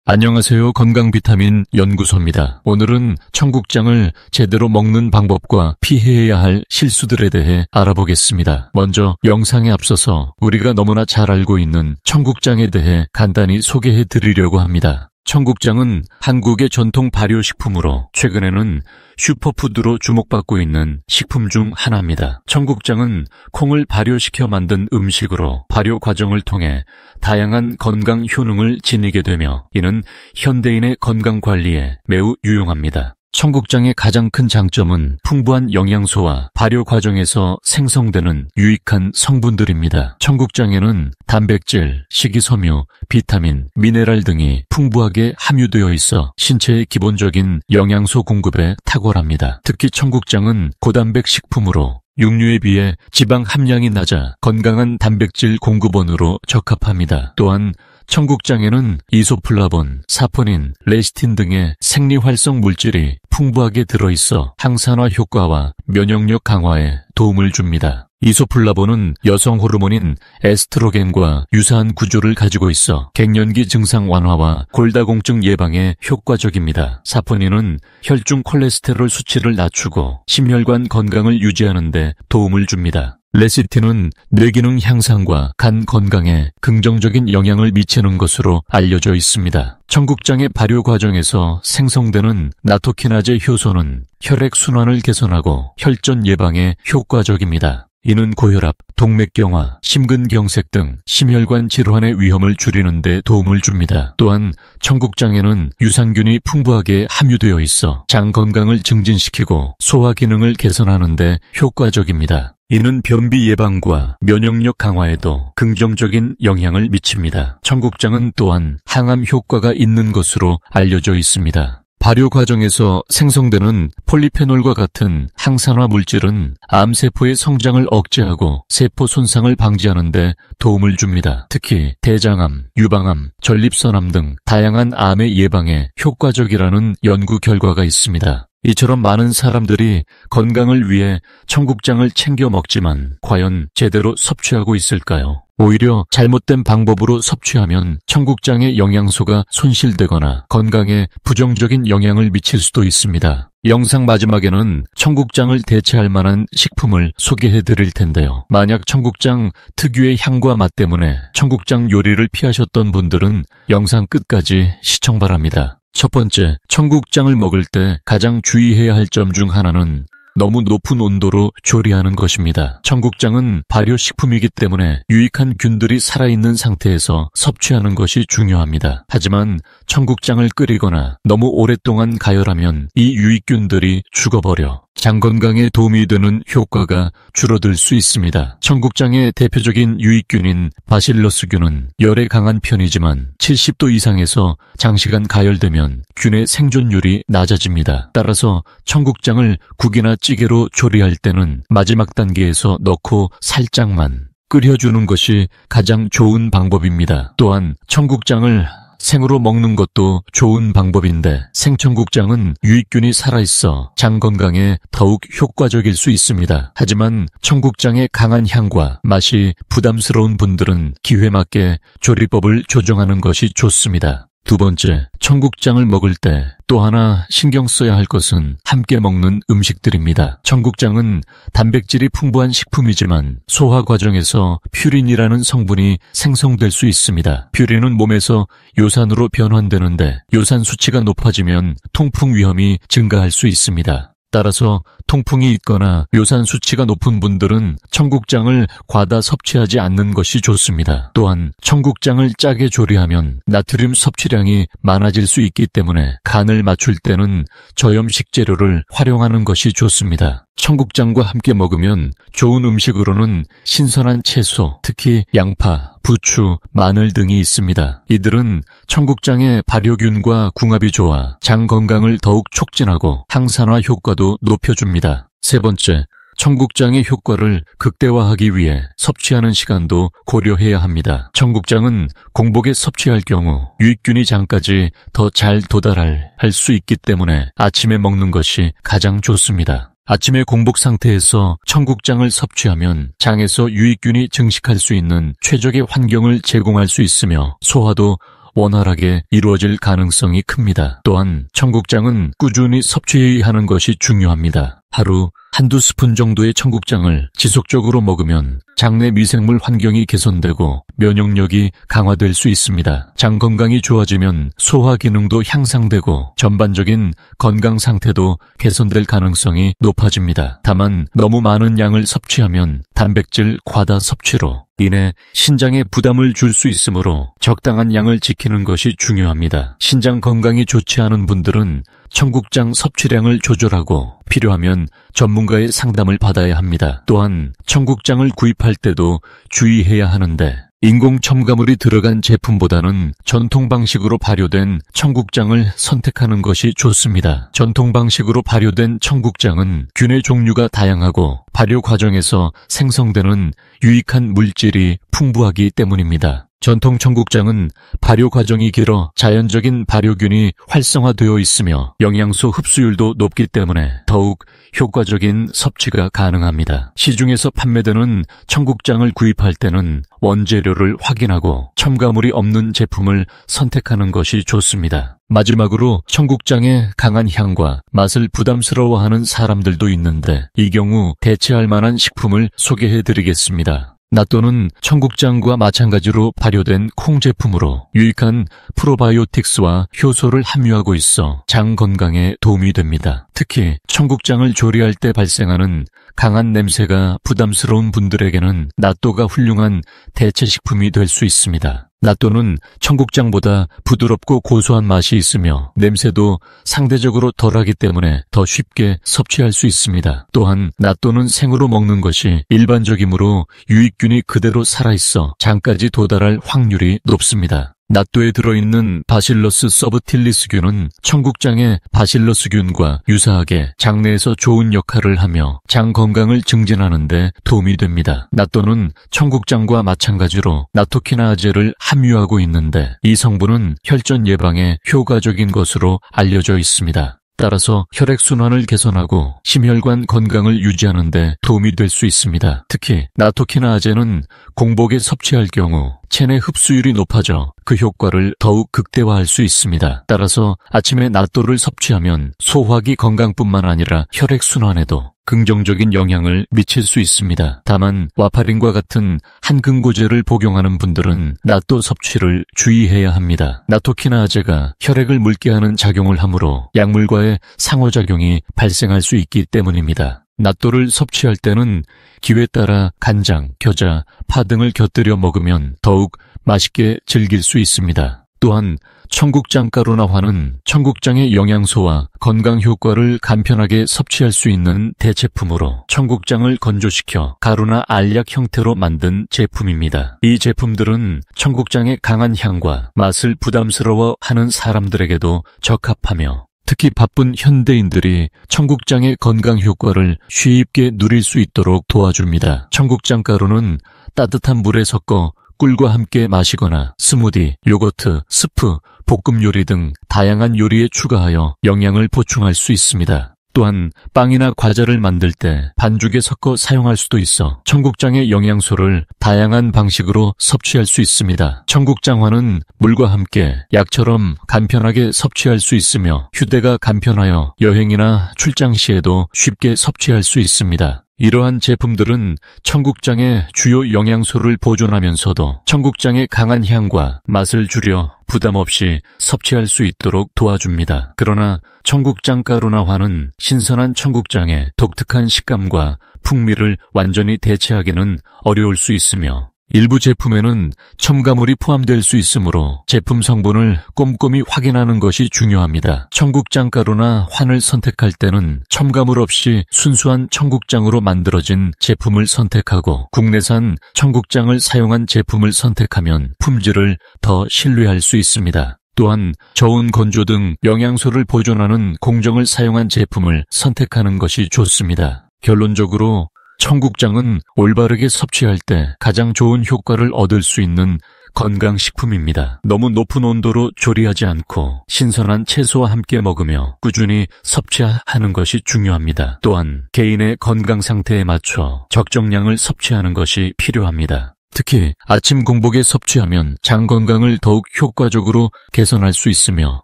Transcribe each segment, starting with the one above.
안녕하세요. 건강비타민 연구소입니다. 오늘은 청국장을 제대로 먹는 방법과 피해야 할 실수들에 대해 알아보겠습니다. 먼저 영상에 앞서서 우리가 너무나 잘 알고 있는 청국장에 대해 간단히 소개해 드리려고 합니다. 청국장은 한국의 전통 발효식품으로 최근에는 슈퍼푸드로 주목받고 있는 식품 중 하나입니다. 청국장은 콩을 발효시켜 만든 음식으로 발효 과정을 통해 다양한 건강 효능을 지니게 되며 이는 현대인의 건강 관리에 매우 유용합니다. 청국장의 가장 큰 장점은 풍부한 영양소와 발효 과정에서 생성되는 유익한 성분들입니다. 청국장에는 단백질, 식이섬유, 비타민, 미네랄 등이 풍부하게 함유되어 있어 신체의 기본적인 영양소 공급에 탁월합니다. 특히 청국장은 고단백 식품으로 육류에 비해 지방 함량이 낮아 건강한 단백질 공급원으로 적합합니다. 또한 청국장에는 이소플라본, 사포닌, 레시틴 등의 생리활성 물질이 풍부하게 들어있어 항산화 효과와 면역력 강화에 도움을 줍니다. 이소플라본은 여성 호르몬인 에스트로겐과 유사한 구조를 가지고 있어 갱년기 증상 완화와 골다공증 예방에 효과적입니다. 사포닌은 혈중 콜레스테롤 수치를 낮추고 심혈관 건강을 유지하는 데 도움을 줍니다. 레시틴은 뇌기능 향상과 간 건강에 긍정적인 영향을 미치는 것으로 알려져 있습니다. 청국장의 발효 과정에서 생성되는 나토키나제 효소는 혈액 순환을 개선하고 혈전 예방에 효과적입니다. 이는 고혈압, 동맥경화, 심근경색 등 심혈관 질환의 위험을 줄이는 데 도움을 줍니다. 또한 청국장에는 유산균이 풍부하게 함유되어 있어 장 건강을 증진시키고 소화 기능을 개선하는 데 효과적입니다. 이는 변비 예방과 면역력 강화에도 긍정적인 영향을 미칩니다. 청국장은 또한 항암 효과가 있는 것으로 알려져 있습니다. 발효 과정에서 생성되는 폴리페놀과 같은 항산화 물질은 암세포의 성장을 억제하고 세포 손상을 방지하는 데 도움을 줍니다. 특히 대장암, 유방암, 전립선암 등 다양한 암의 예방에 효과적이라는 연구 결과가 있습니다. 이처럼 많은 사람들이 건강을 위해 청국장을 챙겨 먹지만 과연 제대로 섭취하고 있을까요? 오히려 잘못된 방법으로 섭취하면 청국장의 영양소가 손실되거나 건강에 부정적인 영향을 미칠 수도 있습니다. 영상 마지막에는 청국장을 대체할 만한 식품을 소개해 드릴 텐데요. 만약 청국장 특유의 향과 맛 때문에 청국장 요리를 피하셨던 분들은 영상 끝까지 시청 바랍니다. 첫 번째, 청국장을 먹을 때 가장 주의해야 할 점 중 하나는 너무 높은 온도로 조리하는 것입니다. 청국장은 발효식품이기 때문에 유익한 균들이 살아있는 상태에서 섭취하는 것이 중요합니다. 하지만 청국장을 끓이거나 너무 오랫동안 가열하면 이 유익균들이 죽어버려 장 건강에 도움이 되는 효과가 줄어들 수 있습니다. 청국장의 대표적인 유익균인 바실러스균은 열에 강한 편이지만 70도 이상에서 장시간 가열되면 균의 생존율이 낮아집니다. 따라서 청국장을 국이나 찌개로 조리할 때는 마지막 단계에서 넣고 살짝만 끓여주는 것이 가장 좋은 방법입니다. 또한 청국장을 생으로 먹는 것도 좋은 방법인데 생청국장은 유익균이 살아있어 장 건강에 더욱 효과적일 수 있습니다. 하지만 청국장의 강한 향과 맛이 부담스러운 분들은 기회에 맞게 조리법을 조정하는 것이 좋습니다. 두 번째, 청국장을 먹을 때 또 하나 신경 써야 할 것은 함께 먹는 음식들입니다. 청국장은 단백질이 풍부한 식품이지만 소화 과정에서 퓨린이라는 성분이 생성될 수 있습니다. 퓨린은 몸에서 요산으로 변환되는데 요산 수치가 높아지면 통풍 위험이 증가할 수 있습니다. 따라서 통풍이 있거나 요산 수치가 높은 분들은 청국장을 과다 섭취하지 않는 것이 좋습니다. 또한 청국장을 짜게 조리하면 나트륨 섭취량이 많아질 수 있기 때문에 간을 맞출 때는 저염식 재료를 활용하는 것이 좋습니다. 청국장과 함께 먹으면 좋은 음식으로는 신선한 채소, 특히 양파, 부추, 마늘 등이 있습니다. 이들은 청국장의 발효균과 궁합이 좋아 장 건강을 더욱 촉진하고 항산화 효과도 높여줍니다. 세 번째, 청국장의 효과를 극대화하기 위해 섭취하는 시간도 고려해야 합니다. 청국장은 공복에 섭취할 경우 유익균이 장까지 더 잘 도달할 수 있기 때문에 아침에 먹는 것이 가장 좋습니다. 아침에 공복 상태에서 청국장을 섭취하면 장에서 유익균이 증식할 수 있는 최적의 환경을 제공할 수 있으며 소화도 원활하게 이루어질 가능성이 큽니다. 또한 청국장은 꾸준히 섭취하는 것이 중요합니다. 하루 한두 스푼 정도의 청국장을 지속적으로 먹으면 장내 미생물 환경이 개선되고 면역력이 강화될 수 있습니다. 장 건강이 좋아지면 소화 기능도 향상되고 전반적인 건강 상태도 개선될 가능성이 높아집니다. 다만 너무 많은 양을 섭취하면 단백질 과다 섭취로 인해 신장에 부담을 줄 수 있으므로 적당한 양을 지키는 것이 중요합니다. 신장 건강이 좋지 않은 분들은 청국장 섭취량을 조절하고 필요하면 전문가의 상담을 받아야 합니다. 또한 청국장을 구입할 때도 주의해야 하는데 인공 첨가물이 들어간 제품보다는 전통 방식으로 발효된 청국장을 선택하는 것이 좋습니다. 전통 방식으로 발효된 청국장은 균의 종류가 다양하고 발효 과정에서 생성되는 유익한 물질이 풍부하기 때문입니다. 전통 청국장은 발효 과정이 길어 자연적인 발효균이 활성화되어 있으며 영양소 흡수율도 높기 때문에 더욱 효과적인 섭취가 가능합니다. 시중에서 판매되는 청국장을 구입할 때는 원재료를 확인하고 첨가물이 없는 제품을 선택하는 것이 좋습니다. 마지막으로 청국장의 강한 향과 맛을 부담스러워하는 사람들도 있는데 이 경우 대체할 만한 식품을 소개해드리겠습니다. 낫또는 청국장과 마찬가지로 발효된 콩 제품으로 유익한 프로바이오틱스와 효소를 함유하고 있어 장 건강에 도움이 됩니다. 특히 청국장을 조리할 때 발생하는 강한 냄새가 부담스러운 분들에게는 낫또가 훌륭한 대체 식품이 될 수 있습니다. 낫또는 청국장보다 부드럽고 고소한 맛이 있으며 냄새도 상대적으로 덜하기 때문에 더 쉽게 섭취할 수 있습니다. 또한 낫또는 생으로 먹는 것이 일반적이므로 유익균이 그대로 살아있어 장까지 도달할 확률이 높습니다. 낫또에 들어있는 바실러스 서브틸리스균은 청국장의 바실러스균과 유사하게 장내에서 좋은 역할을 하며 장 건강을 증진하는 데 도움이 됩니다. 낫또는 청국장과 마찬가지로 나토키나아제를 함유하고 있는데 이 성분은 혈전 예방에 효과적인 것으로 알려져 있습니다. 따라서 혈액순환을 개선하고 심혈관 건강을 유지하는 데 도움이 될 수 있습니다. 특히 나토키나아제는 공복에 섭취할 경우 체내 흡수율이 높아져 그 효과를 더욱 극대화할 수 있습니다. 따라서 아침에 낫또를 섭취하면 소화기 건강뿐만 아니라 혈액순환에도 긍정적인 영향을 미칠 수 있습니다. 다만 와파린과 같은 한근고제를 복용하는 분들은 낫또 섭취를 주의해야 합니다. 나토키나아제가 혈액을 묽게 하는 작용을 하므로 약물과의 상호작용이 발생할 수 있기 때문입니다. 낫또를 섭취할 때는 기회에 따라 간장, 겨자, 파 등을 곁들여 먹으면 더욱 맛있게 즐길 수 있습니다. 또한 청국장 가루나 화는 청국장의 영양소와 건강 효과를 간편하게 섭취할 수 있는 대체품으로 청국장을 건조시켜 가루나 알약 형태로 만든 제품입니다. 이 제품들은 청국장의 강한 향과 맛을 부담스러워하는 사람들에게도 적합하며 특히 바쁜 현대인들이 청국장의 건강 효과를 쉽게 누릴 수 있도록 도와줍니다. 청국장 가루는 따뜻한 물에 섞어 꿀과 함께 마시거나 스무디, 요거트, 스프, 볶음 요리 등 다양한 요리에 추가하여 영양을 보충할 수 있습니다. 또한 빵이나 과자를 만들 때 반죽에 섞어 사용할 수도 있어 청국장의 영양소를 다양한 방식으로 섭취할 수 있습니다. 청국장화는 물과 함께 약처럼 간편하게 섭취할 수 있으며 휴대가 간편하여 여행이나 출장 시에도 쉽게 섭취할 수 있습니다. 이러한 제품들은 청국장의 주요 영양소를 보존하면서도 청국장의 강한 향과 맛을 줄여 부담 없이 섭취할 수 있도록 도와줍니다. 그러나 청국장 가루나 화는 신선한 청국장의 독특한 식감과 풍미를 완전히 대체하기는 어려울 수 있으며 일부 제품에는 첨가물이 포함될 수 있으므로 제품 성분을 꼼꼼히 확인하는 것이 중요합니다. 청국장 가루나 환을 선택할 때는 첨가물 없이 순수한 청국장으로 만들어진 제품을 선택하고 국내산 청국장을 사용한 제품을 선택하면 품질을 더 신뢰할 수 있습니다. 또한 저온 건조 등 영양소를 보존하는 공정을 사용한 제품을 선택하는 것이 좋습니다. 결론적으로 청국장은 올바르게 섭취할 때 가장 좋은 효과를 얻을 수 있는 건강식품입니다. 너무 높은 온도로 조리하지 않고 신선한 채소와 함께 먹으며 꾸준히 섭취하는 것이 중요합니다. 또한 개인의 건강 상태에 맞춰 적정량을 섭취하는 것이 필요합니다. 특히 아침 공복에 섭취하면 장 건강을 더욱 효과적으로 개선할 수 있으며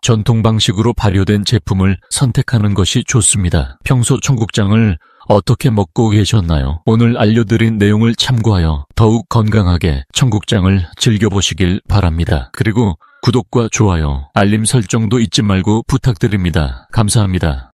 전통 방식으로 발효된 제품을 선택하는 것이 좋습니다. 평소 청국장을 어떻게 먹고 계셨나요? 오늘 알려드린 내용을 참고하여 더욱 건강하게 청국장을 즐겨보시길 바랍니다. 그리고 구독과 좋아요, 알림 설정도 잊지 말고 부탁드립니다. 감사합니다.